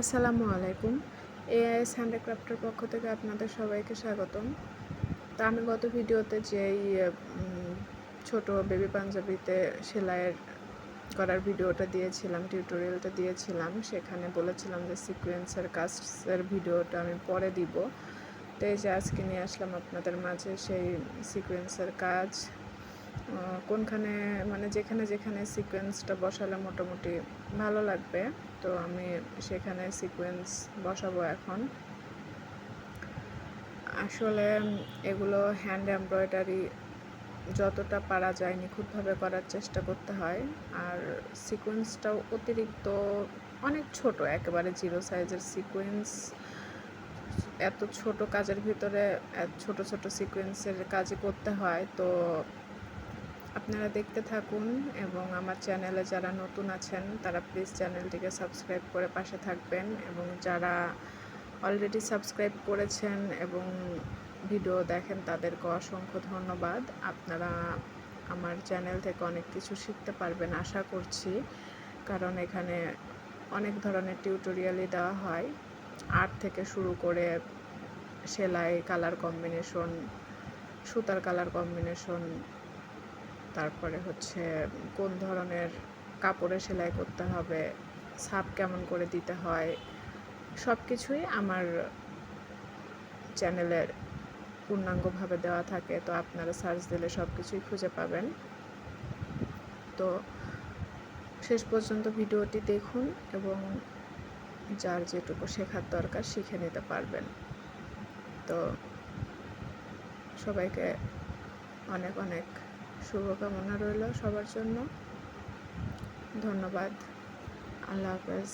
আসসালামু আলাইকুম। এআইএস হ্যান্ডিক্রাফটের পক্ষ থেকে আপনাদের সবাইকে স্বাগতম। তো আমি গত ভিডিওতে যেই ছোট বেবি পাঞ্জাবিতে সেলাইয়ের করার ভিডিওটা দিয়েছিলাম, টিউটোরিয়ালটা দিয়েছিলাম, সেখানে বলেছিলাম যে সিকোয়েন্সের কাজের ভিডিওটা আমি পরে দিব। তো এই যে আজকে নিয়ে আসলাম আপনাদের মাঝে সেই সিকোয়েন্সের কাজ। কোনখানে মানে যেখানে যেখানে সিকোয়েন্সটা বসালে মোটামুটি ভালো লাগবে, তো আমি সেখানে সিকোয়েন্স বসাবো এখন। আসলে এগুলো হ্যান্ড এমব্রয়ডারি যতটা পারা যায় নিখুঁতভাবে করার চেষ্টা করতে হয়। আর সিকোয়েন্সটাও অতিরিক্ত অনেক ছোট, একেবারে জিরো সাইজের সিকোয়েন্স। এত ছোট কাজের ভিতরে ছোট ছোট সিকোয়েন্সের কাজই করতে হয়। তো আপনারা দেখতে থাকুন এবং আমার চ্যানেলে যারা নতুন আছেন তারা প্লিজ চ্যানেলটিকে সাবস্ক্রাইব করে পাশে থাকবেন, এবং যারা অলরেডি সাবস্ক্রাইব করেছেন এবং ভিডিও দেখেন তাদেরকে অসংখ্য ধন্যবাদ। আপনারা আমার চ্যানেল থেকে অনেক কিছু শিখতে পারবেন আশা করছি, কারণ এখানে অনেক ধরনের টিউটোরিয়ালই দেওয়া হয়, আর্ট থেকে শুরু করে সেলাই, কালার কম্বিনেশন, সুতার কালার কম্বিনেশন, তারপরে হচ্ছে কোন ধরনের কাপড়ে সেলাই করতে হবে, ছাপ কেমন করে দিতে হয়, সব কিছুই আমার চ্যানেলের পূর্ণাঙ্গভাবে দেওয়া থাকে। তো আপনারা সার্চ দিলে সব কিছুই খুঁজে পাবেন। তো শেষ পর্যন্ত ভিডিওটি দেখুন এবং যার যেটুকু শেখার দরকার শিখে নিতে পারবেন। তো সবাইকে অনেক অনেক শুভকামনা রইল সবার জন্য। ধন্যবাদ। আল্লাহ হাফেজ।